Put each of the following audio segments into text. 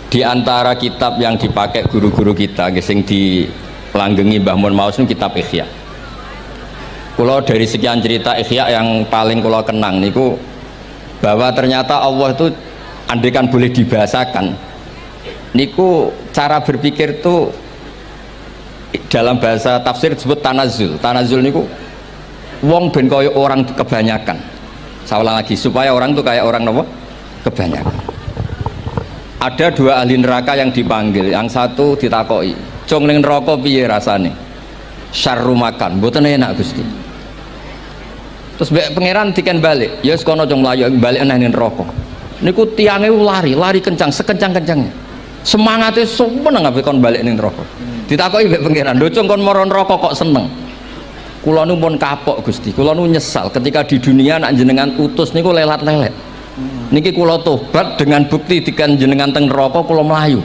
Di antara kitab yang dipakai guru-guru kita sing dilanggengi Mbah Mun Maus niku kitab Ihya. Kula dari sekian cerita Ihya yang paling kula kenang niku bahwa ternyata Allah itu andaikan boleh dibahasakan niku cara berpikir tuh dalam bahasa tafsir disebut tanazul. Tanazul niku wong ben kaya orang kebanyakan. Saya ulang lagi supaya orang tuh kayak orang nopo kebanyakan. Ada dua ahli neraka yang dipanggil, yang satu ditakoi, "Cung ning neraka piye rasane?" "Syarru makan." "Mboten enak, Gusti." Terus mbek pangeran diken balik, "Ya wis kono cung mlayu balik nang neraka." Niku tiange lari kencang, sekencang-kencangnya. Semangate sumeneng ambek kon balik ning neraka. Ditakoki mbek pangeran, "Lho cung kon mara neraka kok seneng?" "Kula nu pun kapok, Gusti. Kula nu nyesal ketika di dunia nak jenengan utus niku lelat-lelet. Niki kula tobat dengan bukti dikan jenengan teng neraka kula mlayu."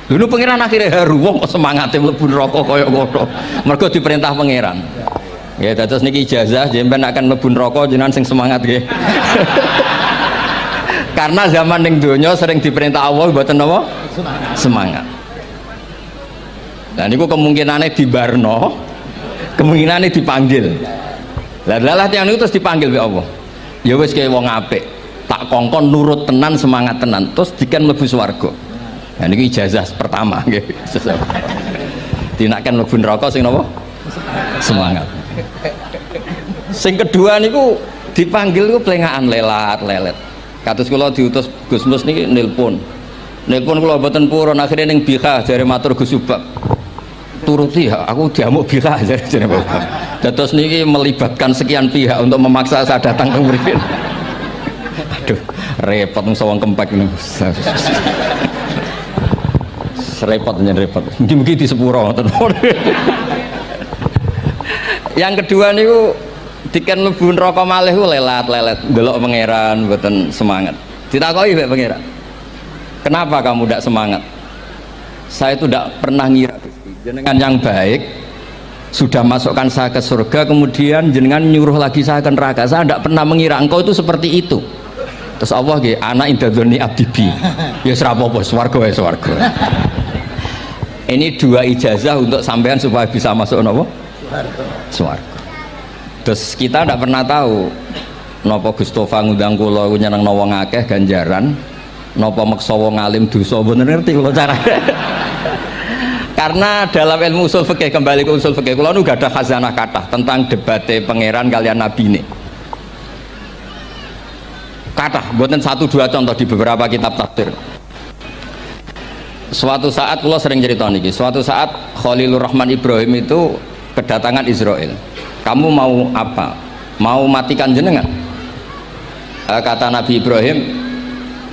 Lho pangeran akhirnya haru, wong kok semangate mlebu neraka kaya ngono. Mergo diperintah pangeran. Ya dados niki ijazah jenengan akan mlebu neraka jenengan sing semangat nggih. Karena zaman ning donya sering diperintah Allah mboten napa? Semangat. Nah niku kemungkinane dibarno, kemungkinane dipanggil. Lah tiyang niku terus dipanggil oleh Allah. Ya wis kaya wong apik. Tak kongkon nurut tenan, semangat tenan, terus dikan mlebu swarga. Nah niki ijazah pertama nggih. Dinaken mlebu neraka sing napa? Semangat. Sing kedua niku dipanggil niku plengakan lelat-lelet. Kados kula diutus Gus Mus niki nelpon kula mboten purun, akhirnya ning Bika jare matur Gus Subak. Turuti ya, aku diamuk Bika jare Bapak. Dados niki melibatkan sekian pihak untuk memaksa saya datang ke mriki. Aduh, repot nang sawang kempek niku. Repot. Mugi-mugi di sepuro ngoten. Yang kedua niku diken mlebu neraka malih ku lelat-lelet, ndelok pangeran mboten semangat. Ditakoki mbek pangeran, "Kenapa kamu tidak semangat?" "Saya itu tidak pernah ngira jenengan yang baik sudah masukkan saya ke surga, kemudian jenengan nyuruh lagi saya ke neraka. Saya tidak pernah mengira engkau itu seperti itu." Terus Allah nggih, "Ana indadzoni abdibi." Ya ora apa-apa, swarga wae swarga. Ini dua ijazah untuk sampean supaya bisa masuk napa? Swarga. Terus kita tidak pernah tahu napa Gustofa ngundang kula nyenengno wong akeh ganjaran, napa meksa wong alim dosa, mboten ngerti kula carane. Karena dalam ilmu usul fikih, kembali ke usul fikih, kula nu gak ada khazanah kathah tentang debate pangeran kalian nabi ini. Kathah, mboten satu dua contoh di beberapa kitab tafsir. Suatu saat kula sering cerita niki, suatu saat Khalilur Rahman Ibrahim itu kedatangan Israel. "Kamu mau apa? Mau matikan jenengan?" Kata Nabi Ibrahim,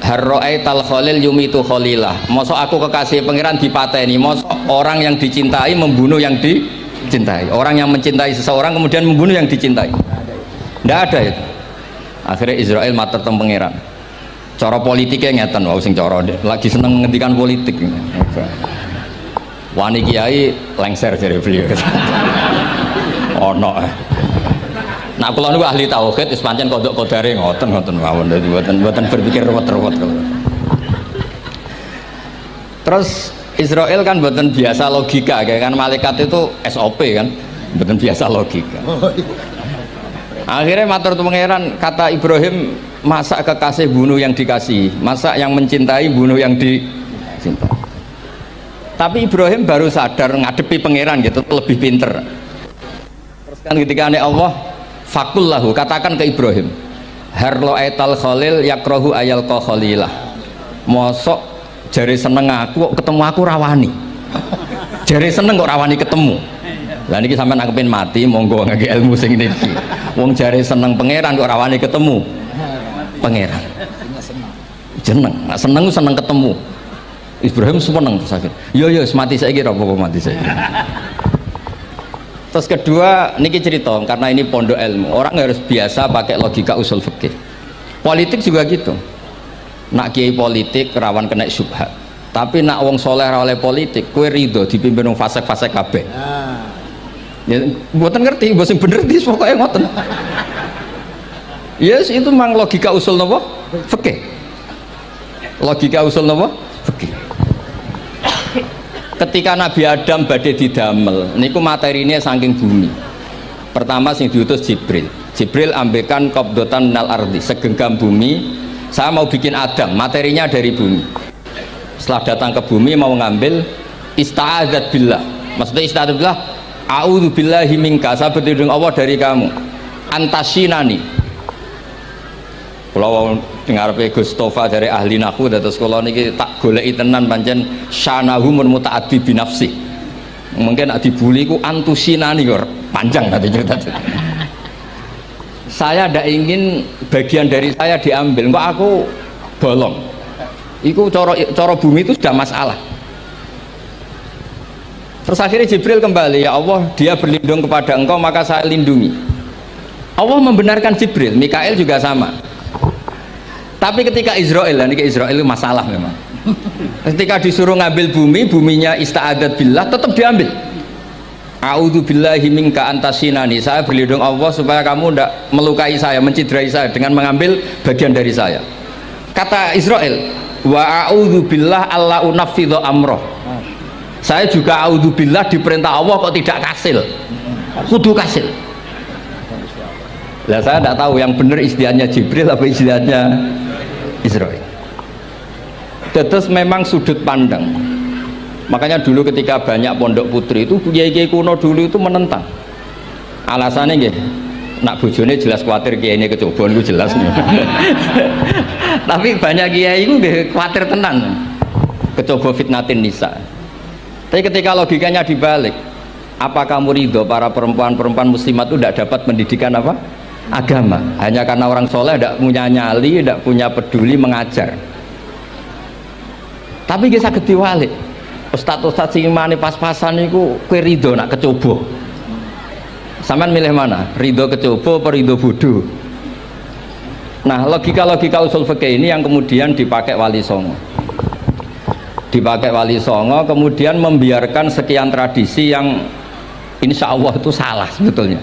"Harra'aital khalil yumitu khalilah." Mosok aku kekasih pangeran dipateni, mosok orang yang dicintai membunuh yang dicintai. Orang yang mencintai seseorang kemudian membunuh yang dicintai. Tidak ada itu. Akhirnya Israel matur teng pangeran. Cara politiknya ngeten, wau sing cara lagi seneng ngendikan politik. Wani kiai lengser jare beliau. Ono. Nah kula niku ahli tauhid wis pancen kodok kodare ngoten mawon, mboten berpikir ruwet-ruwet. Terus Israel kan mboten biasa logika, kan malaikat itu SOP kan, mboten biasa logika. Akhirnya matur tu pangeran, kata Ibrahim, "Masa kekasih bunuh yang dikasih, masa yang mencintai bunuh yang dicintai." Tapi Ibrahim baru sadar ngadepi pangeran gitu, lebih pinter. Terus kan ketika Allah fakul lahu, katakan ke Ibrahim, "Harlo aital khalil yakrohu ayal ko khalilah." Mosok jari seneng aku kok ketemu aku rawani. Jari seneng kok rawani ketemu. Lah niki sampean angepin mati, monggo ngangge ilmu sing niki. Wong jari seneng pangeran kok rawani ketemu pangeran. Jeneng, seneng ketemu. Ibrahim seneng terus akhir. Yo mati saiki ora apa-apa mati saiki. Terus kedua niki cerita, karena ini pondok ilmu, orang harus biasa pakai logika usul fikih. Politik juga gitu. Nak kiai politik rawan kena syubhat. Tapi nak wong soleh oleh politik, kue ridho dipimpin wong fasik-fasik kabeh. Ya, mboten ngerti, mboten bener di pokoknya ngoten. Yes, itu memang logika usul napa? Fikih. Logika usul napa? Fikih. Ketika Nabi Adam badhe didamel niku materinya saking bumi. Pertama sing diutus Jibril. Jibril ambekan qabdatan minal ardi, segenggam bumi. Saya mau bikin Adam, materinya dari bumi. Setelah datang ke bumi mau ngambil ista'adzat billah. Maksudnya ista'adzat billah, a'udzu billahi minka, saya berlindung Allah dari kamu. Antasinani. Kalau dengar Gus Tofa dari ahli nahwu dados kula niki tak goleki tenan pancen syanahu mun mutaaddi bi nafsi. Mungkin nek dibuli ku antusinani kok panjang nanti cerita. Saya tidak ingin bagian dari saya diambil, kok aku bolong. Iku coro bumi itu sudah masalah. Terus akhirnya Jibril kembali, ya Allah, dia berlindung kepada engkau maka saya lindungi. Allah membenarkan Jibril, Mikail juga sama. Tapi ketika Israel, ini Israel itu masalah memang. Ketika disuruh ngambil bumi, buminya ista'adat billah, tetap diambil. A'udzu billahi minka antasinani, saya berlindung Allah supaya kamu tidak melukai saya, menciderai saya dengan mengambil bagian dari saya. Kata Israel, wa a'udzu billah alla unafidhu amroh. Saya juga a'udzu billah diperintah Allah kok tidak kasil, kudu kasil. Lah saya tidak tahu yang benar istilahnya Jibril apa istilahnya Israel. Terus memang sudut pandang. Makanya dulu ketika banyak pondok putri itu kiai-kiai kuno dulu itu menentang. Alasannya nggih, nak bojone jelas khawatir kiai ini kecobaan itu jelas nih. Tapi banyak kiai itu nggih khawatir tenan. Kecoba fitnatin nisa. Tapi ketika logikanya dibalik, apa kamu ridho para perempuan-perempuan muslimat itu tidak dapat pendidikan apa? Agama, hanya karena orang soleh tidak punya nyali, tidak punya peduli mengajar. Tapi dia sakit diwalik. Ustadz sing imane pas-pasan niku kowe ridho nak kecoba. Sampean milih mana? Ridho kecoba apa ridho bodoh? Nah, logika-logika usul fikih ini yang kemudian dipakai Wali Songo. Dipakai Wali Songo kemudian membiarkan sekian tradisi yang insya Allah itu salah sebetulnya.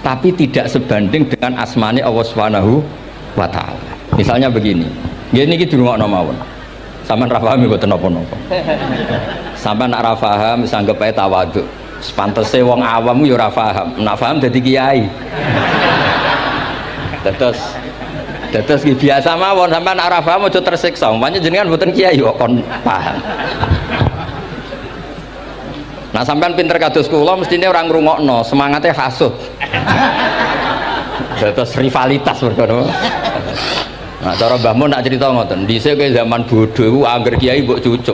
Tapi tidak sebanding dengan asmane Allah Subhanahu wa taala. Misalnya begini. Nggih niki dirungokno mawon. Sampeyan ra paham mboten napa-napa. Sampeyan nak ra paham wis anggap ae tawadhu. Sepantese wong awam yo ora paham. Nak paham dadi kiai. Terus biasa mawon sampeyan nak ra paham aja tersiksa. Umpamane jenengan mboten kiai kok kon paham. Nah sampean pinter kados kula mestine ora ngrungokno, semangate hasud. Terus rivalitas perkara. Nah cara Mbah Mun nak cerita ngoten, dhisik ke zaman bodoh iku angger kiai mbok cucuk.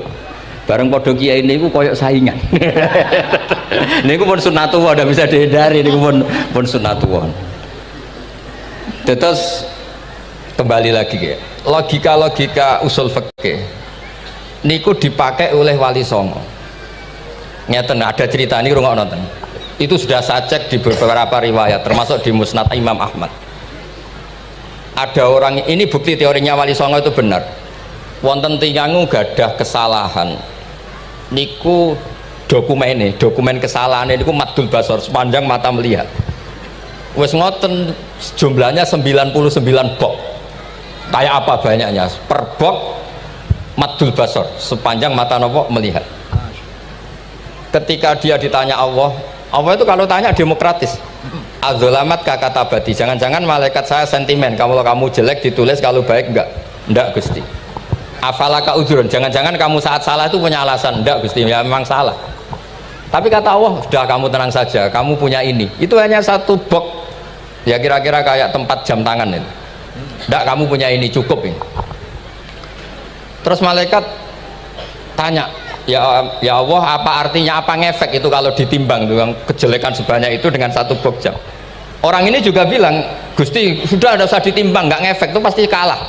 Bareng padha kiai niku koyok saingan. Niku pun sunatullah ndak bisa dihindari, niku pun sunatullah. Terus kembali lagi ya. Logika-logika usul fikih niku dipakai oleh Wali Songo. Ngeten ada cerita ini rungokno nonton. Itu sudah saya cek di beberapa riwayat termasuk di Musnad Imam Ahmad. Ada orang ini bukti teorinya Wali Songo itu benar. Wonten tiyang gadah kesalahan. Niku dokumen kesalahan niku madul basor sepanjang mata melihat. Wes ngoten jumlahnya 99 bok. Kayak apa banyaknya? Per bok madul basor sepanjang mata nopo melihat. Ketika dia ditanya Allah itu kalau tanya demokratis. Adzolamat kakatabati, jangan-jangan malaikat saya sentimen kalau kamu jelek ditulis, kalau baik enggak Gusti. Afalaka udhurun, jangan-jangan kamu saat salah itu punya alasan. Enggak Gusti, ya memang salah. Tapi kata Allah, sudah kamu tenang saja, kamu punya ini. Itu hanya satu box, ya kira-kira kayak tempat jam tangan itu. Enggak, kamu punya ini, cukup ini. Terus malaikat tanya, ya Allah, apa artinya, apa ngefek itu kalau ditimbang dengan kejelekan sebanyak itu dengan satu box jam. Orang ini juga bilang, Gusti sudah ada usah ditimbang, nggak ngefek itu pasti kalah.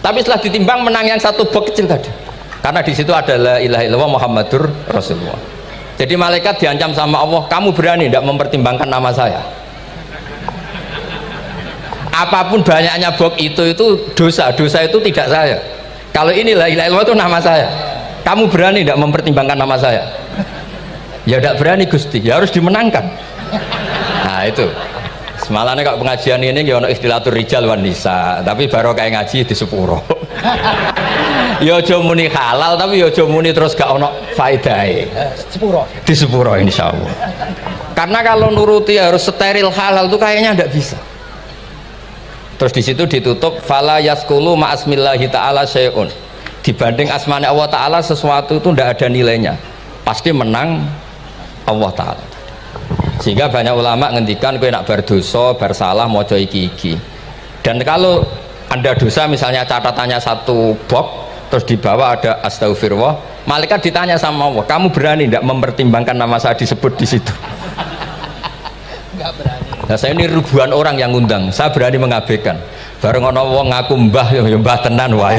Tapi setelah ditimbang menang yang satu box kecil tadi, karena di situ ada la ilaha illallah Muhammadur Rasulullah. Jadi malaikat diancam sama Allah, kamu berani tidak mempertimbangkan nama saya? Apapun banyaknya box itu dosa itu tidak saya. Kalau ini la ilaha illallah itu nama saya. Kamu berani tidak mempertimbangkan nama saya? Ya tidak berani Gusti, ya harus dimenangkan. Nah itu Semalane kok pengajian ini ya ono ikhtilatur rijal wan nisa, tapi baru kayak ngaji di sepuro. Ya aja muni halal tapi ya aja muni terus gak ono faedahe. Sepuro. Di sepuro insyaallah. Karena kalau nuruti harus steril halal tuh kayaknya ndak bisa. Terus di situ ditutup fala yaskulu ma'asmillahi ta'ala syai'un. Dibanding asmane Allah Ta'ala sesuatu itu ndak ada nilainya. Pasti menang Allah Ta'ala. Sehingga banyak ulama ngendikan kowe nak berdosa, bersalah maca iki-iki. Dan kalau Anda dosa misalnya catatannya satu box terus di bawah ada astagfirullah, malaikat ditanya sama Allah, kamu berani tidak mempertimbangkan nama saya disebut di situ? Enggak berani. Nah, saya ini ribuan orang yang ngundang, saya berani mengabaikan. Bareng ana wong ngaku mbah ya mbah tenan wae.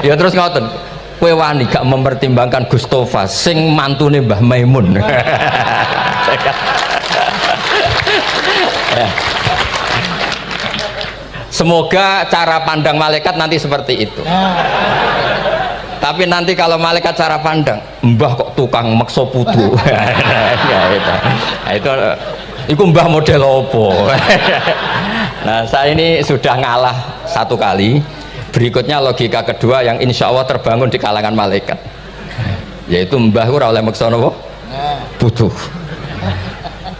Ya terus ngoten. Kowe wani gak mempertimbangkan Gustofa sing mantune Mbah Maimun. Ya. Semoga cara pandang malaikat nanti seperti itu. Tapi nanti kalau malaikat cara pandang, mbah kok tukang makso putu. Ya, itu mbah model opo. Nah, saya ini sudah ngalah satu kali. Berikutnya logika kedua yang insya Allah terbangun di kalangan malaikat, yaitu mbah ora oleh maksa napa putu.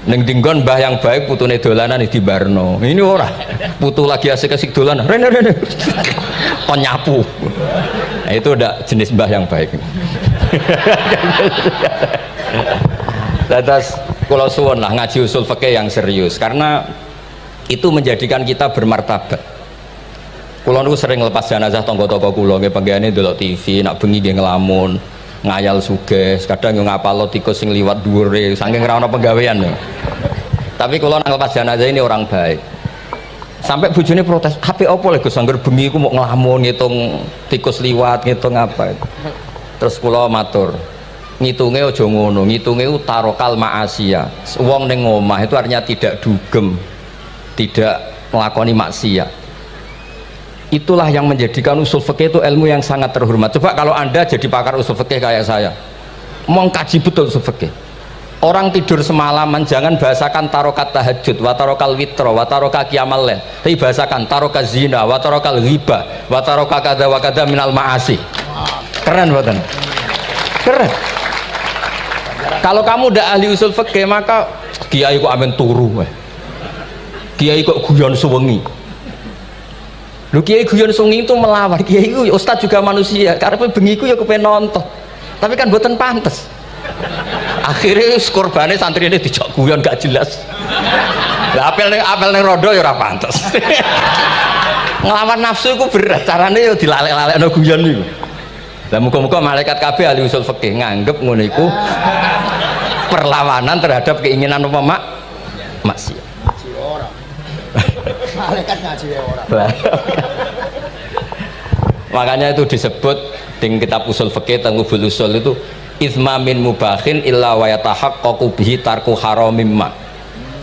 Ning dinggon mbah yang baik putune dolanan di barno. Ini ora. Putu lagi asik-asik dolanan. Rene. Penyapu. Nah, itu udah jenis mbah yang baik. Terus kalau suwun lah ngaji usul fikih yang serius karena itu menjadikan kita bermartabat. Kulo niku sering lepas jenazah tangga-tangga kulo nggih penggane ndelok TV, nak bengi nggih ngelamun, ngayal sugih, kadang yo ngapalo tikus sing liwat dhuwure saking ora ana penggawean. Tapi kulo nang lepas jenazah ini orang baik. Sampai bojone protes, "Apik apa lho Gus angger bengi iku mau ngelamun ngitung tikus liwat, ngitung apa." Terus kulo matur, ngitunge aja ngono, ngitunge tarokal ma'asiya. Wong ning omah itu artinya tidak dugem, tidak melakoni maksiat. Itulah yang menjadikan usul fikih itu ilmu yang sangat terhormat. Coba kalau Anda jadi pakar usul fikih kayak saya, mau kaji betul usul fikih. Orang tidur semalaman jangan bahasakan tarokat tahajud, wa tarokal witro, wa taroka qiyamal lail. Tapi bahasakan taroka zina, wa tarokal ghibah, wa taroka kada wa kada minal ma'asi. Keren buatan? Keren. Kalau kamu udah ahli usul fikih maka kiai kok amen turu, kiai kok guyon suwengi. Lu kiai guyon sungi itu melawan kiai itu ustaz juga manusia karena bengiku ya kepen nonton tapi kan buatan pantas akhirnya korbannya santri ini dijak guyon gak jelas lah apel nih rodo ya ora pantas ngelawan nafsu itu berat caranya ya dilalek-lalek no guyon itu lah muka-muka malaikat kabeh ahli usul fikih nganggep ngono iku perlawanan terhadap keinginan umpama maksiat. Malaikat ngaji orang. Makanya itu disebut di kitab usul fikih Tanghubul Usul itu izma min mubahin illa wa yatahaqqaqu bihi tarku haramim ma.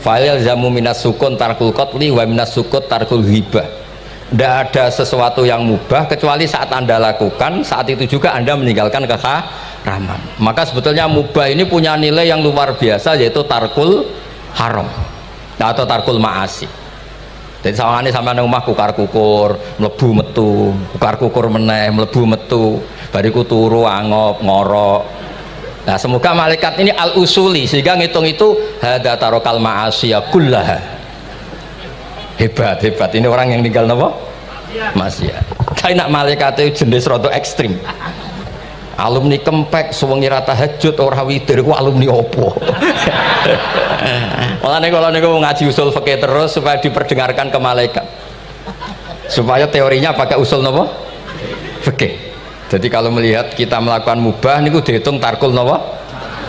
Fa'il zamu minas sukun tarkul qatli wa minas sukut tarkul ghibah. Tidak ada sesuatu yang mubah kecuali saat Anda lakukan, saat itu juga Anda meninggalkan keharaman. Maka sebetulnya mubah ini punya nilai yang luar biasa yaitu tarkul haram atau tarkul ma'asi. Jadi sawangane sampean nang omah kukar-kukur, mlebu metu, kukar-kukur meneh, mlebu metu, bariku turu angop, ngorok. Nah, semoga malaikat ini al-usuli sehingga ngitung itu hadza tarokal ma'asiya kullaha. Hebat. Ini orang yang tinggal napa? Maksiat. Kayak nak malaikat itu jenis rada ekstrim. Alumni kempek suwengi ra tahajud ora witir ku alumni opo? Makanya kalau niku ngaji usul fikih terus supaya diperdengarkan ke malaikat. Supaya teorinya pakai usul napa? Fikih. Jadi kalau melihat kita melakukan mubah niku dihitung tarkul napa?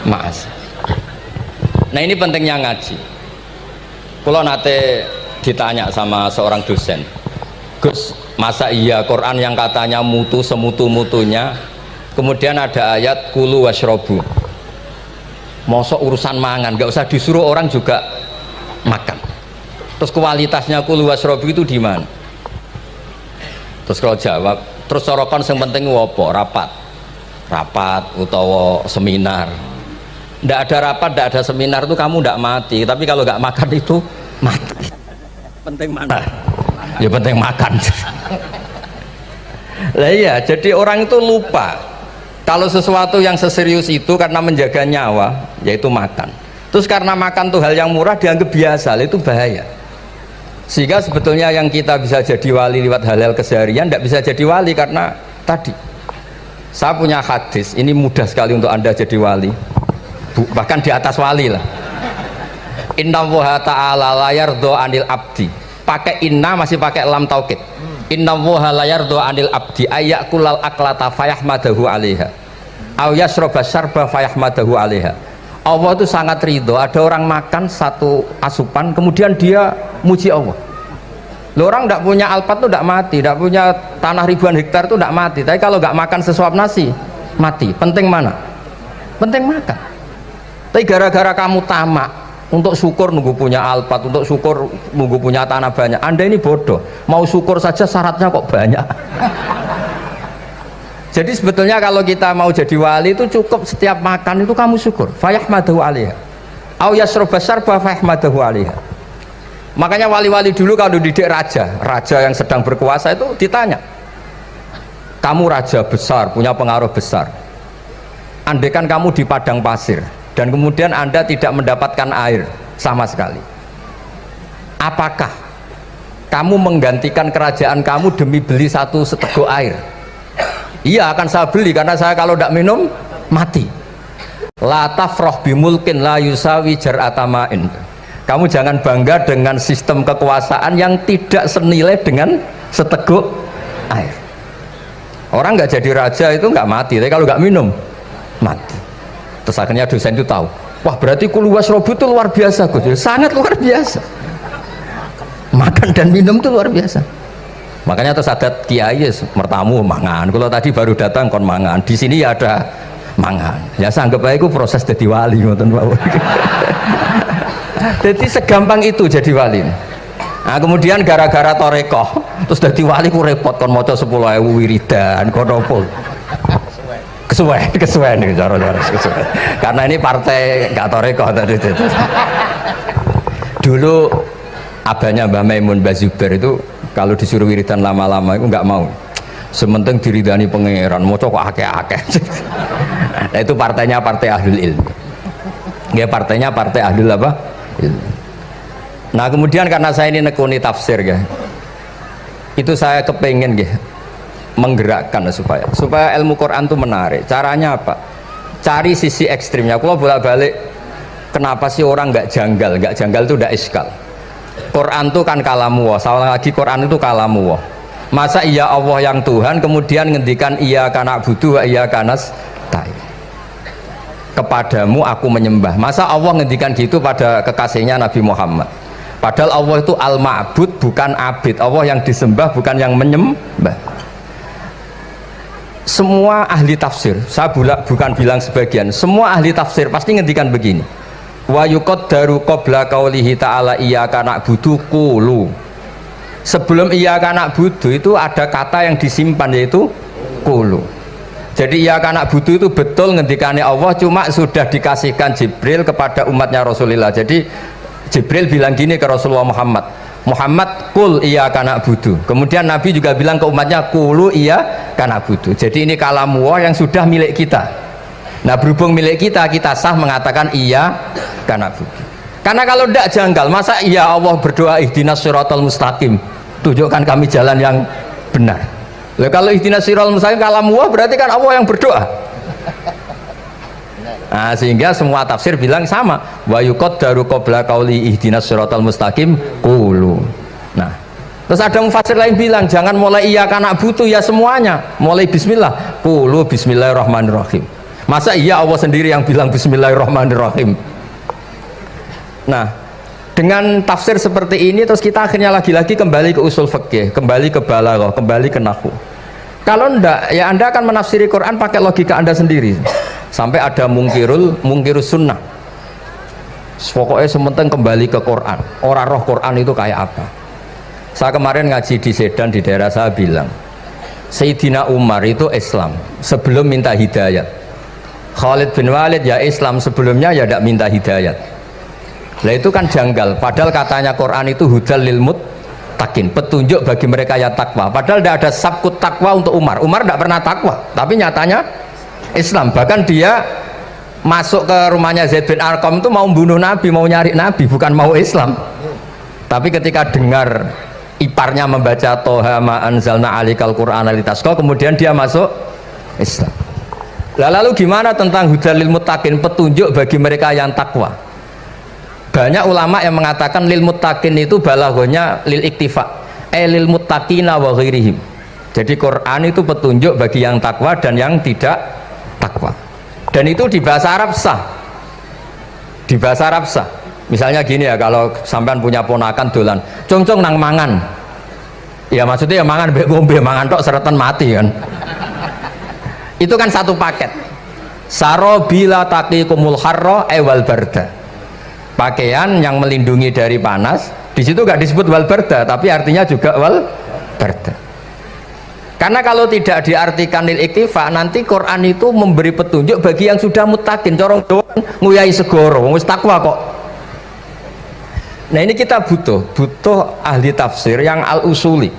Ma'as. Nah, ini pentingnya ngaji. Kalau nate ditanya sama seorang dosen, "Gus, masa iya Quran yang katanya mutu semutu-mutunya kemudian ada ayat kulu washrobu mosok urusan mangan gak usah disuruh orang juga makan terus kualitasnya kulu washrobu itu di mana?" Terus kalau jawab terus sorokan yang penting apa? rapat utawa seminar. Ndak ada rapat, ndak ada seminar itu kamu ndak mati, tapi kalau nggak makan itu mati. Penting mana? Ya penting makan. Lah iya, jadi orang itu lupa kalau sesuatu yang seserius itu karena menjaga nyawa, yaitu makan. Terus karena makan tuh hal yang murah dianggap biasa, itu bahaya. Sehingga sebetulnya yang kita bisa jadi wali lewat hal-hal keseharian tidak bisa jadi wali karena tadi. Saya punya hadis, ini mudah sekali untuk Anda jadi wali. Bahkan di atas wali lah. Inna woha ta'ala layar do anil abdi. Pakai inna masih pakai lam taukid. Inna woha layar do anil abdi ayakulal aklata fayahmadahu alaiha aw yasroba syarba fayahmadahu alaiha. Allah itu sangat ridho ada orang makan satu asupan kemudian dia muji Allah. Loh, orang tidak punya alpat itu tidak mati, tidak punya tanah ribuan hektar itu tidak mati, tapi kalau nggak makan sesuap nasi mati. Penting mana? Penting makan. Tapi gara-gara kamu tamak untuk syukur nunggu punya alpat, untuk syukur nunggu punya tanah banyak, Anda ini bodoh. Mau syukur saja syaratnya kok banyak. Jadi sebetulnya kalau kita mau jadi wali itu cukup setiap makan itu kamu syukur. Fayahmadahu alaiha aw yasroba syarba fayahmadahu alaiha. Makanya wali-wali dulu kalau didik raja yang sedang berkuasa itu ditanya, kamu raja besar, punya pengaruh besar, andaikan kamu di padang pasir dan kemudian Anda tidak mendapatkan air sama sekali, apakah kamu menggantikan kerajaan kamu demi beli satu seteguk air? Iya, akan saya beli karena saya kalau tidak minum mati. La tafroh bimulkin la yusawi jar'atamain. Kamu jangan bangga dengan sistem kekuasaan yang tidak senilai dengan seteguk air. Orang nggak jadi raja itu nggak mati, tapi kalau nggak minum mati. Terus akhirnya dosen itu tahu, wah berarti kuluwas robu itu luar biasa, Gus. Sangat luar biasa. Makan dan minum itu luar biasa. Makanya terus adat kiai mertamu mangan. Kalau tadi baru datang kon mangan, di sini ya ada mangan. Ya saya anggap aja itu proses jadi wali, ngoten Pak. Jadi segampang itu jadi wali. Nah, kemudian gara-gara torekoh terus jadi wali ku repot kon maca 10.000 wiridan kon opo. Kesuwen nih cara-cara kesuwen. Karena ini partai gak torekoh tadi itu. Dulu abahnya Mbah Maimun Mbah Zubair itu kalau disuruh wiridan lama-lama itu nggak mau. Sementing diridani pangeran, mau kok akeh-akeh. Nah, itu partainya partai ahlul ilmi. Ya partainya partai ahlul apa? Ilmi. Nah kemudian karena saya ini nekuni tafsir ya, itu saya kepengen ya menggerakkan supaya ilmu Quran itu menarik. Caranya apa? Cari sisi ekstrimnya. Kalau bolak-balik, kenapa sih orang nggak janggal? Nggak janggal itu udah iskal. Quran itu kan kalamu, salah lagi Quran itu kalamu. Masa iya Allah yang Tuhan kemudian ngendikan iya kana budu wa iya kanas tai. Kepadamu aku menyembah. Masa Allah ngendikan gitu pada kekasihnya Nabi Muhammad. Padahal Allah itu al-ma'bud bukan abid. Allah yang disembah bukan yang menyembah. Semua ahli tafsir, saya bukan bilang sebagian, semua ahli tafsir pasti ngendikan begini. Wa yuqaddaru qabla qaulihi ta'ala iyyaka na'budu qulu. Sebelum iyyaka na'budu itu ada kata yang disimpan yaitu qulu. Jadi iyyaka na'budu itu betul ngendikane Allah, cuma sudah dikasihkan Jibril kepada umatnya Rasulullah. Jadi Jibril bilang gini ke Rasulullah Muhammad qul iyyaka na'budu. Kemudian Nabi juga bilang ke umatnya qulu iyyaka na'budu. Jadi ini kalam Allah yang sudah milik kita. Nah berhubung milik kita sah mengatakan iya karena budi. Karena kalau tidak janggal, masa iya Allah berdoa ihdinas siratal mustaqim, tunjukkan kami jalan yang benar. Lah kalau ihdinas siratal mustaqim kalam Allah berarti kan Allah yang berdoa. Nah sehingga semua tafsir bilang sama. Wa yuqaddaru qabla qauli ihdinas siratal mustaqim qulu. Nah terus ada mufassir lain bilang jangan mulai iya karena butuh ya semuanya, mulai bismillah, qulu bismillahirrahmanirrahim. Masa iya Allah sendiri yang bilang bismillahirrahmanirrahim. Nah dengan tafsir seperti ini terus kita akhirnya lagi-lagi kembali ke usul fikih, kembali ke balaghah, kembali ke nahwu. Kalau ndak ya Anda akan menafsiri Quran pakai logika Anda sendiri. Sampai ada mungkirus sunnah. Pokoknya sementing kembali ke Quran. Orang roh Quran itu kayak apa? Saya kemarin ngaji di Sedan di daerah saya bilang Sayyidina Umar itu Islam sebelum minta hidayat. Khalid bin Walid ya Islam sebelumnya ya tidak minta hidayat. Lah itu kan janggal, padahal katanya Quran itu hudal lil muttaqin, petunjuk bagi mereka yang takwa. Padahal tidak ada sabkut takwa untuk Umar. Umar tidak pernah takwa, tapi nyatanya Islam. Bahkan dia masuk ke rumahnya Zaid bin Arqam itu mau bunuh Nabi, mau nyari Nabi, bukan mau Islam. Tapi ketika dengar iparnya membaca Toha ma anzalna alikal Qur'ana litasqa, kemudian dia masuk Islam. Lalu gimana tentang hudal lil muttaqin, petunjuk bagi mereka yang takwa? Banyak ulama yang mengatakan lil muttaqin itu balaghahnya lil iktifa, lil muttaqina wa ghairihim. Jadi Quran itu petunjuk bagi yang takwa dan yang tidak takwa. Dan itu di bahasa Arab sah. Di bahasa Arab sah. Misalnya gini ya, kalau sampean punya ponakan dolan, congcong nang mangan. Ya maksudnya ya mangan mbek ngombe, mangan tok seretan mati kan. Itu kan satu paket. Sarobila taqikumul harra wal barda. Pakaian yang melindungi dari panas, di situ nggak disebut wal barda, tapi artinya juga wal barda. Karena kalau tidak diartikan lil iktifa, nanti Quran itu memberi petunjuk bagi yang sudah muttaqin, corong doang nguyai segoro, wis takwa kok. Nah ini kita butuh ahli tafsir yang al usuli,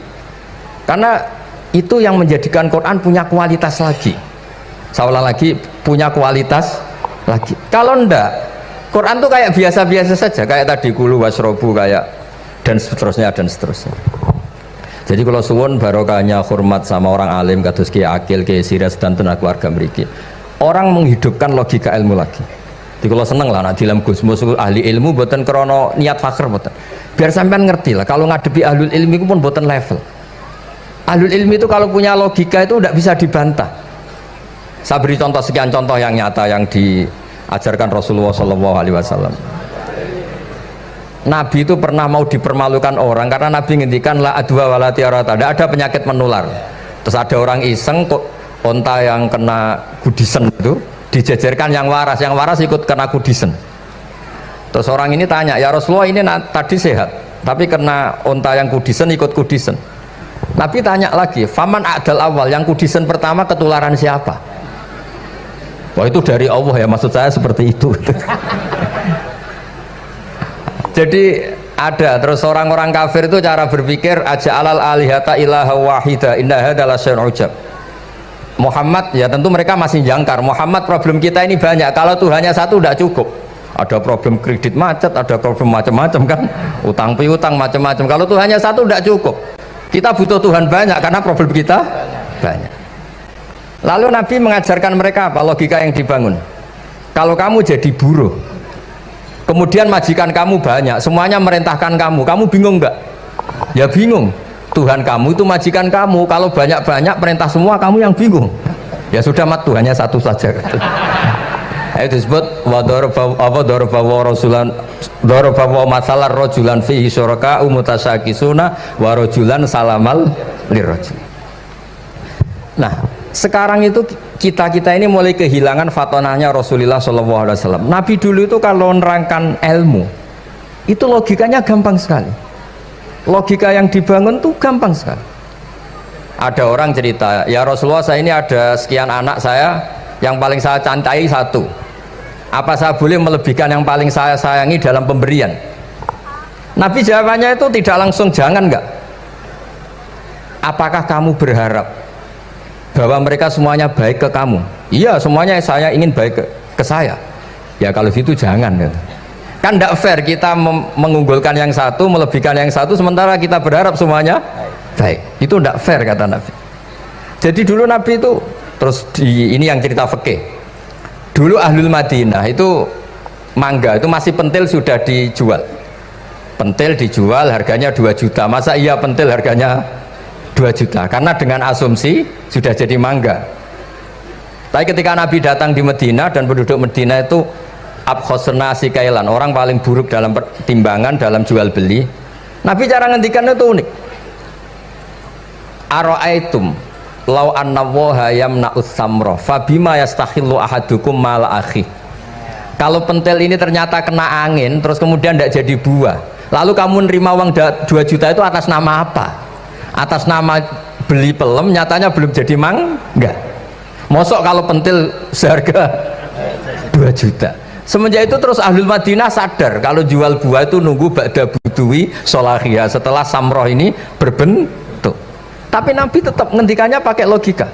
karena itu yang menjadikan Quran punya kualitas lagi. Seolah lagi punya kualitas lagi. Kalau ndak, Quran tuh kayak biasa-biasa saja, kayak tadi kulu wasrobu, kayak dan seterusnya dan seterusnya. Jadi kalau suwun barokahnya hormat sama orang alim kados Ki Akil, Ki Siras dan tenaga keluarga mriki. Orang menghidupkan logika ilmu lagi. Jadi kalau seneng lah nak dalam Gusmus ahli ilmu boten krono niat fakir boten. Biar sampean ngerti lah kalau ngadepi ahlul ilmi itu pun boten level. Ahlul ilmi itu kalau punya logika itu tidak bisa dibantah. Saya beri contoh sekian contoh yang nyata yang diajarkan Rasulullah SAW. Nabi itu pernah mau dipermalukan orang karena Nabi ngendikan la adwa wala tiarata, tidak ada penyakit menular. Terus ada orang iseng kok onta yang kena kudisen itu dijejerkan yang waras ikut kena kudisen. Terus orang ini tanya, ya Rasulullah ini tadi sehat tapi kena onta yang kudisen ikut kudisen. Nabi tanya lagi, faman a'dal awal, yang kudisen pertama ketularan siapa? Wah itu dari Allah ya, maksud saya seperti itu. Jadi ada terus orang-orang kafir itu cara berpikir aja alal alihata ilaha wahida inna hadalah syai'un ujab. Muhammad ya tentu mereka masih jangkar. Muhammad problem kita ini banyak. Kalau Tuhannya satu tidak cukup. Ada problem kredit macet, ada problem macam-macam kan, utang piutang macam-macam. Kalau Tuhannya satu tidak cukup. Kita butuh Tuhan banyak karena problem kita banyak. Lalu Nabi mengajarkan mereka apa logika yang dibangun. Kalau kamu jadi buruh, kemudian majikan kamu banyak, semuanya merintahkan kamu bingung nggak? Ya bingung. Tuhan kamu itu majikan kamu, kalau banyak-banyak perintah semua kamu yang bingung. Ya sudah mat, Tuhannya satu saja. Itu disebut dorobawa masalah rojulan fihi syuraka umutasakisuna warojulan salamal lirrojul. Nah sekarang itu kita ini mulai kehilangan fatonahnya Rasulullah SAW. Nabi dulu itu kalau nerangkan ilmu itu logikanya gampang sekali. Logika yang dibangun tuh gampang sekali. Ada orang cerita, ya Rasulullah saya ini ada sekian anak saya, yang paling saya cintai satu. Apa saya boleh melebihkan yang paling saya sayangi dalam pemberian? Nabi jawabannya itu tidak langsung jangan enggak. Apakah kamu berharap bahwa mereka semuanya baik ke kamu? Iya semuanya saya ingin baik ke saya. Ya kalau gitu jangan ya. Kan tidak fair kita mengunggulkan yang satu, melebihkan yang satu, sementara kita berharap semuanya baik. Itu tidak fair kata Nabi. Jadi dulu Nabi itu terus ini yang cerita fikih. Dulu Ahlul Madinah itu mangga itu masih pentil sudah dijual. Pentil dijual harganya 2 juta. Masa iya pentil harganya 2 juta? Karena dengan asumsi sudah jadi mangga. Tapi ketika Nabi datang di Madinah dan penduduk Madinah itu abkhosna sikailan, orang paling buruk dalam pertimbangan dalam jual beli, Nabi cara ngendikan itu unik. Aro'aitum lau anna waha yamna'us samra fabima yastakhillu ahadukum mal akhi. Kalau pentil ini ternyata kena angin terus kemudian tidak jadi buah, lalu kamu nerima uang 2 juta itu atas nama apa? Atas nama beli pelem, nyatanya belum jadi mangga. Mosok kalau pentil seharga 2 juta. Semenjak itu terus Ahlul Madinah sadar kalau jual buah itu nunggu ba'da budui solahiyah, setelah samroh ini berbentuk. Tapi Nabi tetap ngendikannya pakai logika.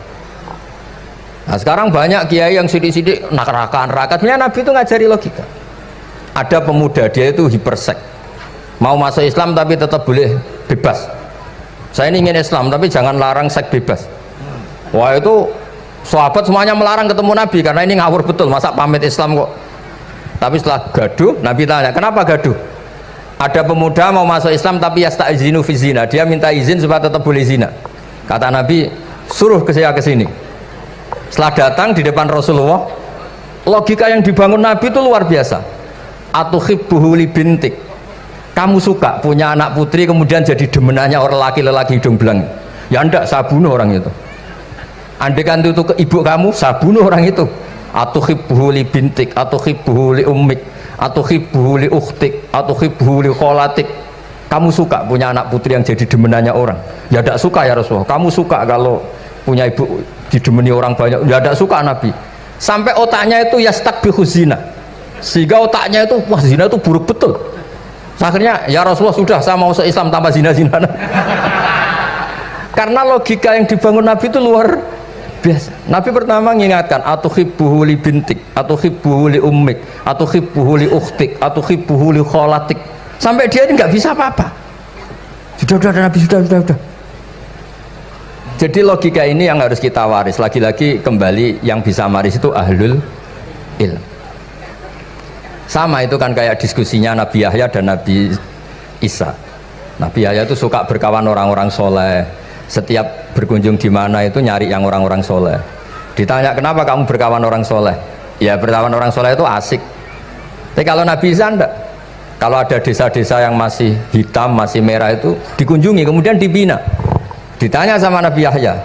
Nah sekarang banyak kiai yang sidik-sidik neraka. Sebenarnya Nabi itu ngajari logika. Ada pemuda dia itu hipersek, mau masuk Islam tapi tetap boleh bebas. Saya ini ingin Islam tapi jangan larang seks bebas. Wah itu sahabat semuanya melarang ketemu Nabi karena ini ngawur betul, masa pamit Islam kok. Tapi setelah gaduh, Nabi tanya, kenapa gaduh? Ada pemuda mau masuk Islam tapi yasta'izinu fi zina, dia minta izin supaya tetap boleh zina. Kata Nabi, suruh saya ke sini. Setelah datang di depan Rasulullah, logika yang dibangun Nabi itu luar biasa. Atuhibbuhu li bintik, kamu suka punya anak putri kemudian jadi demenannya orang laki-laki hidung belang? Ya enggak, saya bunuh orang itu. Andaikan itu ke ibu kamu, saya bunuh orang itu. Atuhibbuhu li bintik, atuhibbuhu li ummik, atuhibbuhu li ukhtik, atuhibbuhu li kholatik. Kamu suka punya anak putri yang jadi demenannya orang? Ya tidak suka ya Rasulullah. Kamu suka kalau punya ibu didemeni orang banyak? Ya tidak suka Nabi. Sampai otaknya itu yastakbihu zina, sehingga otaknya itu wah zina itu buruk betul. Akhirnya ya Rasulullah sudah, saya mau se-Islam tanpa zina-zina. Karena logika yang dibangun Nabi itu luar biasa. Nabi pertama mengingatkan atuhibbuhu li bintik, atuhibbuhu li ummik, atuhibbuhu li ukhtik, atuhibbuhu li kholatik. Sampai dia ini nggak bisa apa-apa. Sudah Nabi sudah. Jadi logika ini yang harus kita waris. Lagi-lagi kembali yang bisa waris itu ahlul ilm. Sama itu kan kayak diskusinya Nabi Yahya dan Nabi Isa. Nabi Yahya itu suka berkawan orang-orang soleh. Setiap berkunjung di mana itu nyari yang orang-orang soleh. Ditanya kenapa kamu berkawan orang soleh? Ya berkawan orang soleh itu asik. Tapi kalau Nabi Isa enggak. Kalau ada desa-desa yang masih hitam, masih merah itu dikunjungi kemudian dibina. Ditanya sama Nabi Yahya,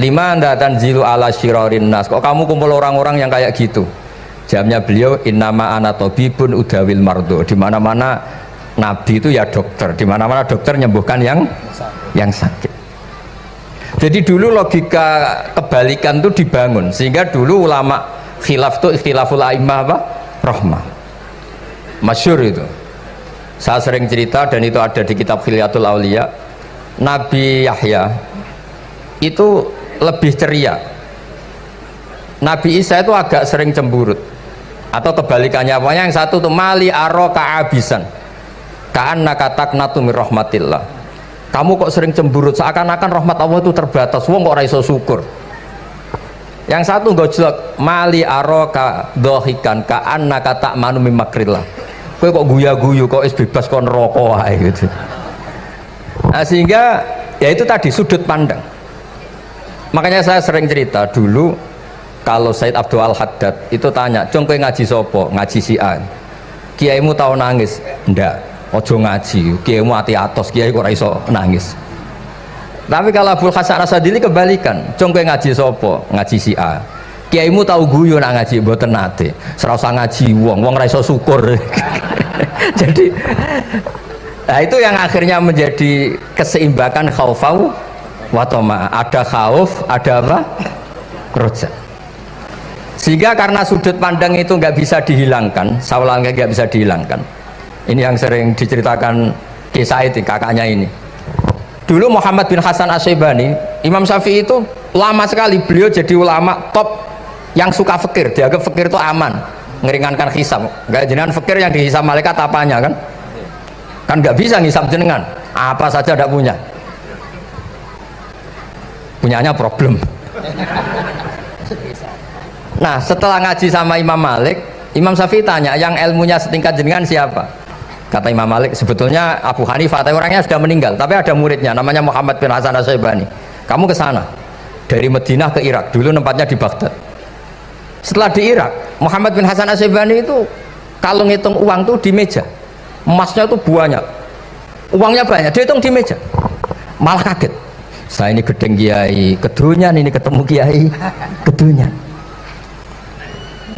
lima anda tanzilu ala syirarin nas, kok kamu kumpul orang-orang yang kayak gitu? Jawabnya beliau, innama ana tabibun udawil mardo. Di mana-mana Nabi itu ya dokter, di mana-mana dokter menyembuhkan yang sakit. Jadi dulu logika kebalikan itu dibangun, sehingga dulu ulama khilaf itu ikhtilaful a'immah apa? Rahmah. Masyhur itu. Saya sering cerita dan itu ada di kitab Khilyatul Auliya. Nabi Yahya itu lebih ceria. Nabi Isa itu agak sering cemburut. Atau kebalikannya, pokoknya yang satu tuh mali aro ka'abisan ka'annaka taqnatu mir rahmatillah. Kamu kok sering cemburut, seakan-akan rahmat Allah itu terbatas, wong kok ora iso syukur. Yang satu gojlok mali aro ka dohikan ka'annaka ta'manu min makrillah. Kowe kok guya-guyu, kok is bebas kok neraka wae gitu. Nah, sehingga ya itu tadi sudut pandang. Makanya saya sering cerita dulu kalau Said Abdul Al-Haddad itu tanya, "Cung kowe ngaji sopo?" "Ngaji si A." "Kiaimu tahu nangis?" "Ndak." "Ojo ngaji, kiaimu ati atos, kiai kok ora iso nangis." Tapi kalau Abdul Hasan Asadili kebalikan, "Cung kowe ngaji sopo?" "Ngaji si A." "Kiaimu tahu guyu nak ngaji?" "Mboten nate." "Ora usah ngaji wong ora iso syukur." Jadi nah itu yang akhirnya menjadi keseimbangan khaufau wa tama. Ada khauf, ada apa? Roja. Sehingga karena sudut pandang itu nggak bisa dihilangkan, sawalangnya nggak bisa dihilangkan. Ini yang sering diceritakan kisah itu kakaknya ini. Dulu Muhammad bin Hasan Asy-Syaibani, Imam Syafi'i itu lama sekali beliau jadi ulama top yang suka fikir. Dianggap fikir itu aman, ngeringankan hisab. Nggak jenengan fikir yang dihisab malaikat apanya kan? Kan nggak bisa ngisab jenengan, apa saja tidak punya. Punyanya problem. Nah setelah ngaji sama Imam Malik, Imam Syafi'i tanya, yang ilmunya setingkat jenengan siapa? Kata Imam Malik, sebetulnya Abu Hanifah, tapi orangnya sudah meninggal, tapi ada muridnya namanya Muhammad bin Hasan Asy-Syaibani. Kamu ke sana dari Madinah ke Irak, dulu tempatnya di Baghdad. Setelah di Irak, Muhammad bin Hasan Asy-Syaibani itu kalau ngitung uang tuh di meja, emasnya tuh banyak, uangnya banyak, dia hitung di meja, malah kaget. Saya ini gedeng kiai, kedunyan, ini ketemu kiai, kedunyan.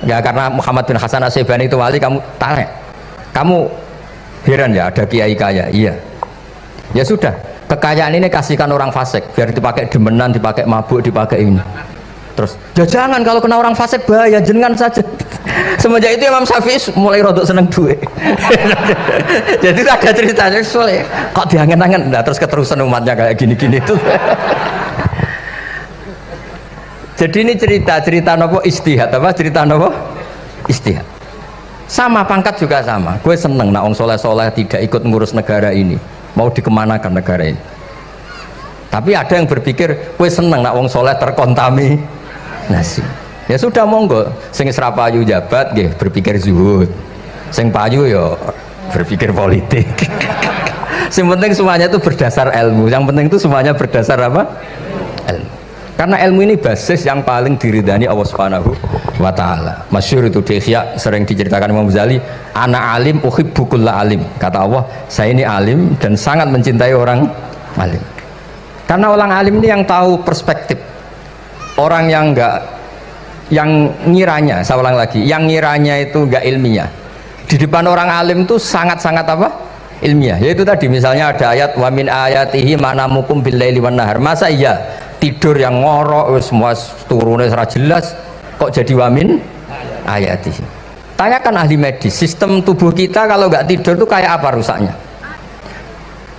Ya karena Muhammad bin Hasan Asy-Syaibani itu wali, kamu tanya, kamu heran ya ada kiai kaya? Iya. Ya sudah, kekayaan ini kasihkan orang fasik, biar dipakai demenan, dipakai mabuk, dipakai ini. Terus, ya jangan, kalau kena orang fasik bahaya, jenengan saja. Semenjak itu Imam Syafi'i mulai rodok seneng duit. Jadi ada ceritanya soalnya kok diangen-angen, nah terus keterusan umatnya kayak gini-gini tuh. Jadi ini cerita nopo istihad apa cerita nopo istihad. Sama pangkat juga sama. Gue seneng nak wong soleh-soleh tidak ikut ngurus negara ini, mau dikemanakan negara ini. Tapi ada yang berpikir gue seneng nak wong soleh terkontaminasi. Ya sudah monggo, sing serapayu jabat nggih berpikir zuhud. Sing payu ya berpikir politik. Yang penting semuanya itu berdasar ilmu. Yang penting itu semuanya berdasar apa? Ilmu. Karena ilmu ini basis yang paling diridani Allah Subhanahu wa taala. Masyhur itu di Ihya sering diceritakan Imam Ghazali, ana alim uhibbu kulla alim. Kata Allah, saya ini alim dan sangat mencintai orang alim. Karena orang alim ini yang tahu perspektif. Orang yang enggak, yang ngiranya, saya ulang lagi, yang ngiranya itu enggak ilmiah. Di depan orang alim itu sangat-sangat apa? Ilmiah. Yaitu tadi misalnya ada ayat wa min ayatihi manamukum billaili wan nahar. Masa iya tidur yang ngorok semua turunnya secara jelas kok jadi wa min ayatihi? Tanyakan ahli medis, sistem tubuh kita kalau nggak tidur itu kayak apa rusaknya?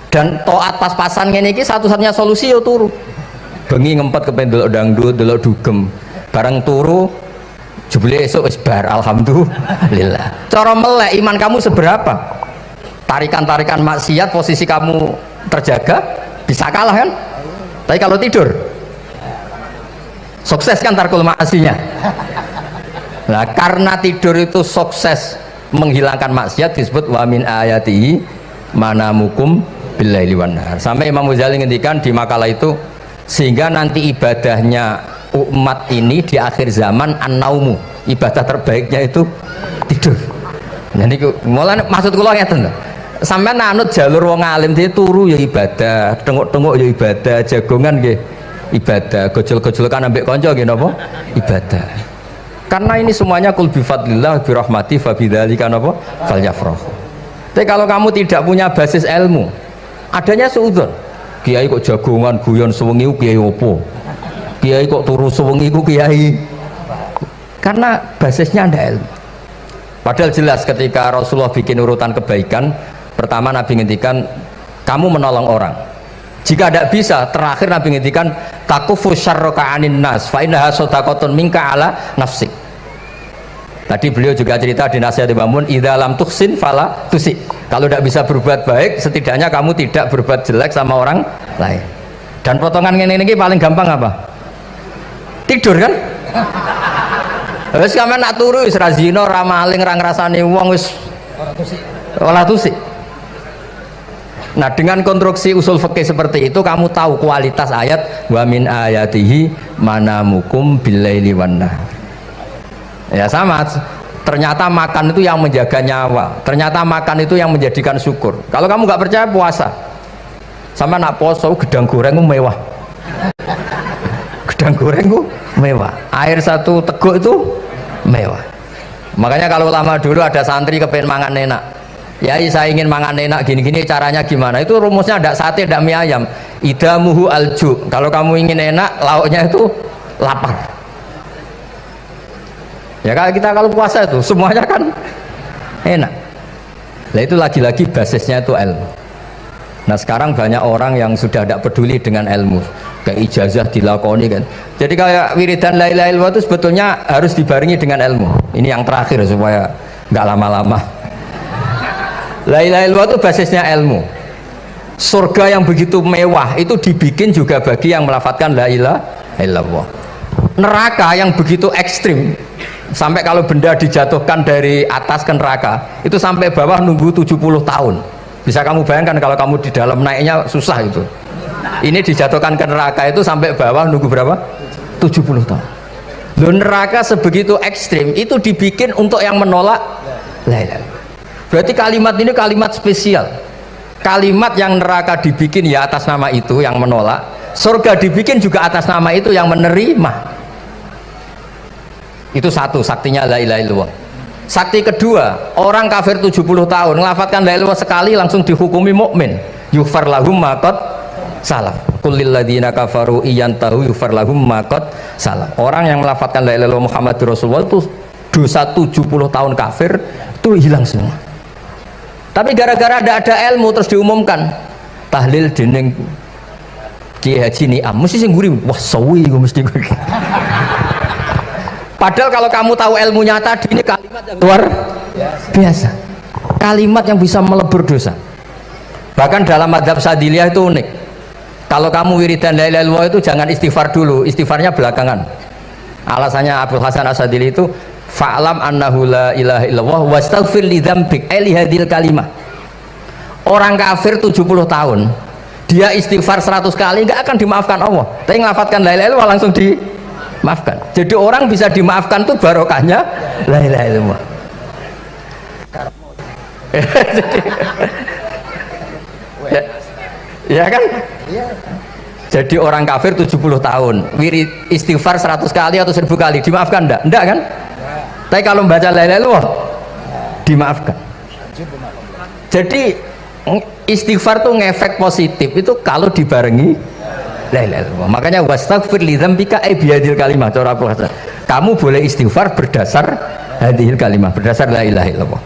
Dan toat pas-pasan ini satu-satunya solusi ya turu. Bengi ngempet kepen delok dangdut, delok dugem. Barang turu jebule esuk wis bar alhamdulillah. Cara melek iman kamu seberapa? Tarikan-tarikan maksiat posisi kamu terjaga bisa kalah kan? Tapi kalau tidur sukses kan tarkul maksinya. Nah, karena tidur itu sukses menghilangkan maksiat disebut wa min ayatihi manamukum billaili wan nahar. Sampai Imam Ghazali ngendikan di makalah itu, sehingga nanti ibadahnya umat ini di akhir zaman an-naumu, ibadah terbaiknya itu tidur. Jadi mulai maksud kula ngeten lho. Sampeyan anut jalur wong alim dia turu ya ibadah, tengok-tengok ya ibadah, jagongan nggih ibadah, gojol-gojolkan ambek kanca nggih napa? Ibadah. Karena ini semuanya kul bi fadlillah bi rahmati fa bidzalika napa? Falyafrahu. Tapi kalau kamu tidak punya basis ilmu, adanya suudzon. Kiai kok jagongan guyon sewengi kiai opo? Kiai kok turu sewengi ku kiai, karena basisnya ada ilmu. Padahal jelas ketika Rasulullah bikin urutan kebaikan, pertama Nabi ngendikan kamu menolong orang. Jika tidak bisa, terakhir Nabi ngendikan takufu syarraka anin nas fa innaha shadaqatun minka ala nafsik. Tadi beliau juga cerita di nasihat Imam idza lam tuhsin fala tusi. Kalau tidak bisa berbuat baik, setidaknya kamu tidak berbuat jelek sama orang lain. Dan potongan ini paling gampang apa? Tidur kan? Wis sampean nak turu wis ra zina, ra maling, ra ngrasani wong wis ora tusik. Nah, dengan konstruksi usul fikih seperti itu kamu tahu kualitas ayat wa min ayatihi manamukum billaili wan nahar. Ya sama, ternyata makan itu yang menjaga nyawa, ternyata makan itu yang menjadikan syukur. Kalau kamu nggak percaya puasa, sama nak poso gedang goreng mewah. Gedang goreng itu mewah, air satu teguk itu mewah. Makanya kalau lama dulu ada santri kepengen mangan enak, ya saya ingin mangan enak gini-gini, caranya gimana? Itu rumusnya ada sate, ada mie ayam. Idamuhu alju, kalau kamu ingin enak lauknya itu lapar. Ya kalau kita kalau puasa itu semuanya kan enak. Nah itu lagi-lagi basisnya itu ilmu. Nah sekarang banyak orang yang sudah tidak peduli dengan ilmu, kayak ijazah dilakoni kan. Jadi kayak wiridan la ilaha illallah itu sebetulnya harus dibarengi dengan ilmu. Ini yang terakhir supaya nggak lama-lama. La ilaha illallah itu basisnya ilmu. Surga yang begitu mewah itu dibikin juga bagi yang melafadzkan la ilaha illallah. Neraka yang begitu ekstrim, sampai kalau benda dijatuhkan dari atas ke neraka itu sampai bawah nunggu 70 tahun. Bisa kamu bayangkan kalau kamu di dalam, naiknya susah itu. Ini dijatuhkan ke neraka itu sampai bawah nunggu berapa? 70 tahun. Loh, neraka sebegitu ekstrim itu dibikin untuk yang menolak la ilaha. Berarti kalimat ini kalimat spesial. Kalimat yang neraka dibikin ya atas nama itu yang menolak, surga dibikin juga atas nama itu yang menerima. Itu satu saktinya la ilaha illallah. Sakti kedua, orang kafir 70 tahun ngelafadzkan la ilaha illallah sekali langsung dihukumi mukmin. Yufar lahum maqad salam. Qul lil ladzina kafaru iyantahu yufar lahum maqad salam. Orang yang melafadzkan la ilaha illallah Muhammadur Rasulullah itu dosa 70 tahun kafir itu hilang semua. Tapi gara-gara ada ilmu terus diumumkan tahlil dening Kiai Haji Niam mesti sing nguri, wah sawi gue mesti gue. Padahal kalau kamu tahu ilmunya tadi, ini kalimat yang luar biasa, kalimat yang bisa melebur dosa. Bahkan dalam mazhab Sadiliyah itu unik, kalau kamu wiridan la ilaha illallah itu jangan istighfar dulu, istighfarnya belakangan. Alasannya Abdul Hasan As-Sadili itu fa'lam annahu la ilaha illallah wastaghfir li dzambik li hadhil kalimah. Orang kafir 70 tahun dia istighfar 100 kali nggak akan dimaafkan Allah, tapi ngelafatkan la ilaha illallah langsung dimaafkan. Jadi orang bisa dimaafkan tuh barokahnya la ilaha illallah. Ya kan? Jadi orang kafir 70 tahun wirid istighfar 100 kali atau 1000 kali dimaafkan enggak? Enggak kan? Tapi kalau membaca la ilaha illallah dimaafkan. Jadi istighfar tuh ngefek positif itu kalau dibarengi la ilaha illallah. Makanya wastaghfir li dzambika bihadil kalimah, cara Hasan. Kamu boleh istighfar berdasar hadhil kalimah, berdasar la ilaha illallah.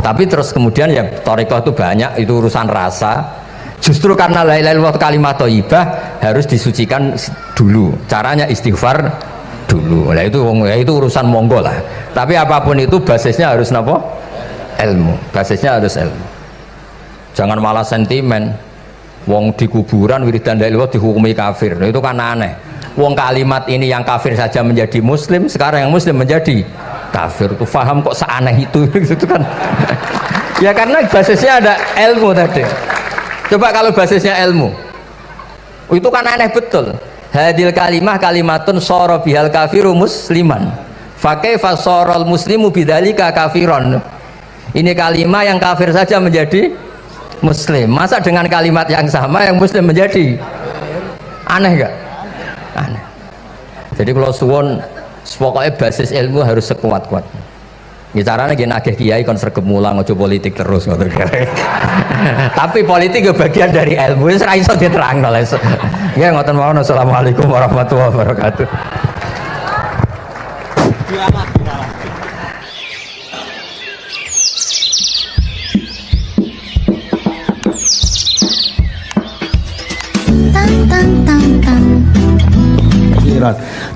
Tapi terus kemudian ya thariqah itu banyak, itu urusan rasa. Justru karena la ilaha illallah kalimat thayyibah harus disucikan dulu. Caranya istighfar dulu. Nah itu urusan monggo lah. Tapi apapun itu basisnya harus napa? Ilmu. Basisnya harus ilmu. Jangan malah sentimen. Wong di kuburan wiridan la ilaha dihukumi kafir. Nah, itu kan aneh. Wong kalimat ini yang kafir saja menjadi muslim, sekarang yang muslim menjadi kafir. Itu faham kok seaneh itu gitu kan. Ya karena basisnya ada ilmu tadi. Coba kalau basisnya ilmu, itu kan aneh betul. Hadil kalimah kalimatun soro bihal kafiru musliman, fakaifa sorol muslimu bidzalika kafiron. Ini kalimat yang kafir saja menjadi muslim. Masa dengan kalimat yang sama yang muslim menjadi aneh gak? Aneh. Jadi kalau suwon, pokoknya basis ilmu harus sekuat-kuat. Caranya gini agak kiai kon sregep mulang ojo politik terus ngoten. Tapi politik itu bagian dari ilmu, wis ra iso diterangno lho. Nggih ngoten mawon. Assalamualaikum warahmatullahi wabarakatuh.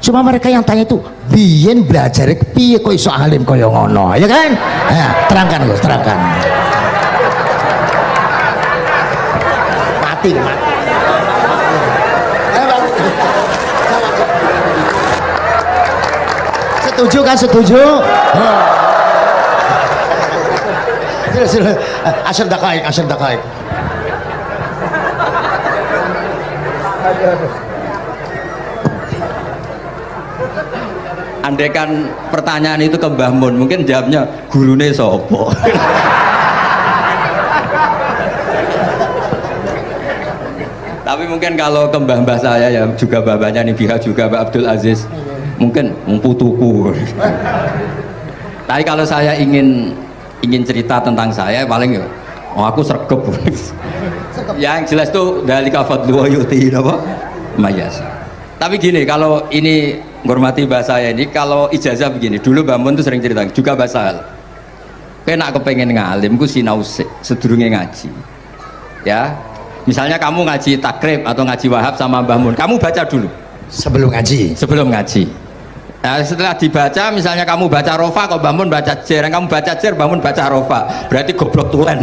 Cuma mereka yang tanya itu biyen belajar piye kok iso alim kaya ngono, ya kan? Nah, terangkan Gus, terangkan. Mati. Setuju kan? Setuju? Sila. Asal dakaik. Andaikan pertanyaan itu ke Mbah Mun, mungkin jawabnya gurune sopo. Tapi mungkin kalau ke mbah-mbah saya ya juga bapaknya nih pihak juga Pak Abdul Aziz, mungkin putuku. Tapi kalau saya ingin cerita tentang saya paling ya, aku sregep. Ya yang jelas tuh dari kafadlu yuti apa mayas. Tapi gini, kalau ini menghormati bahasa saya ini, kalau ijazah begini, dulu Mbak Mun tuh sering cerita juga bahasa hal. Kena kepengen ngalim, ku sinau sedurunge ngaji. Ya, misalnya kamu ngaji takrib atau ngaji wahab sama Mbah Mun, kamu baca dulu sebelum ngaji. Nah, setelah dibaca, misalnya kamu baca rofa, kok Mbah Mun baca jer, kamu baca jer, Mbah Mun baca rofa, berarti goblok tulen.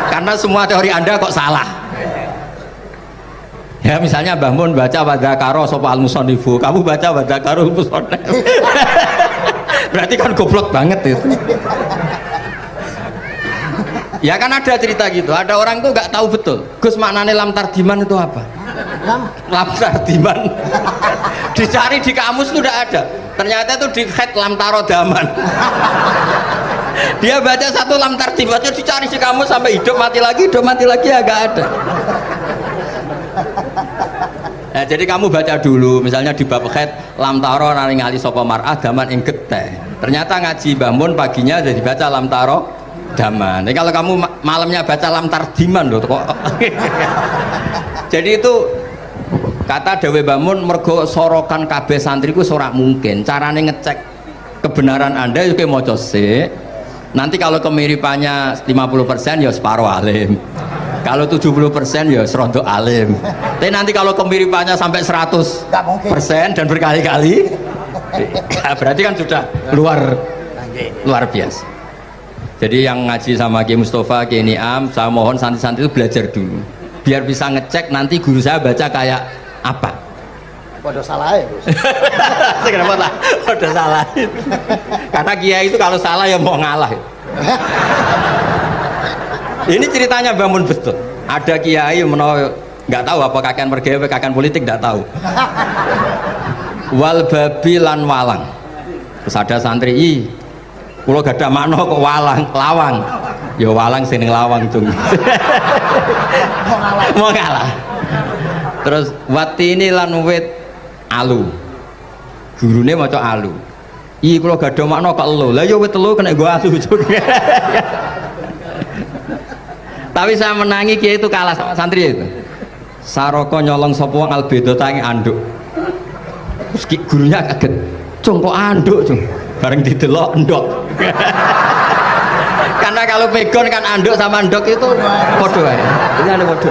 Karena semua teori Anda kok salah. Ya misalnya Mbah Mun baca wadakaro sopa al-musonifu, kamu baca wadakaro al-musonif. Berarti kan goblok banget itu. Ya kan ada cerita gitu, ada orang tuh nggak tahu betul Gus maknanya lam tardiman itu apa. Lam tardiman dicari di kamus tuh udah ada, ternyata itu di head lam tarodaman. Dia baca satu lam tardimannya dicari di kamus sampai hidup mati lagi agak ada. Nah, jadi kamu baca dulu, misalnya di bab khed lam taro naringali sapa mar'ah daman ing geteh. Ternyata ngaji Mbah Mun paginya jadi baca lam taro daman. Jadi kalau kamu malamnya baca lam tardiman loh kok. Jadi itu kata Dewi Mbah Mun mergo sorokan kabeh santriku ora mungkin. Carane ngecek kebenaran Anda itu mau sik. Nanti kalau kemiripannya 50% ya separuh alim. Kalau 70% ya serontok alim. Tapi nanti kalau kemiripannya sampai 100% Nggak mungkin. dan berkali-kali, ya berarti kan sudah luar biasa. Jadi yang ngaji sama Ki Mustafa, Ki Niam, saya mohon santri-santri itu belajar dulu, biar bisa ngecek nanti guru saya baca kayak apa. Waduh salah ya Gus. Kenapa lah? Udah salah. Karena kiai itu kalau salah ya mau ngalah. Ini ceritanya bangun betul. Ada kiai nggak tahu apa kakean mergawe, kakean politik nggak tahu. Wal babi lan walang. Terus ada santri, kulo gak ada makna kok walang, lawang. Ya walang sing lawang cung. Mau ngalah. Terus watini lan wit alu. Gurune maca alu. Kulo gak ada makna kok elo. Lah ya wit telu kena gua alu cung. Tapi saya menangi kiai itu kalah sama santri itu. Saroko nyolong sapa wong albedo tangi anduk. Terus gurunya kaget. Cung kok anduk, cung. Bareng didelok endok. Karena kalau pegon kan anduk sama endok itu podo ya. Ini ada podo.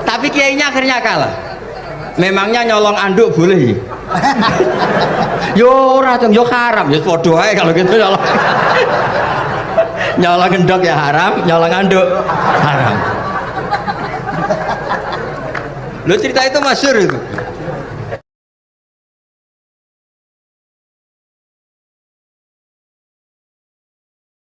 Tapi kiainya akhirnya kalah. Memangnya nyolong anduk boleh? Yo ora cung, yo haram, yo podo ae kalau gitu nyolong. Nyolong endok ya haram, nyolong anduk haram. Lo cerita itu masyhur itu.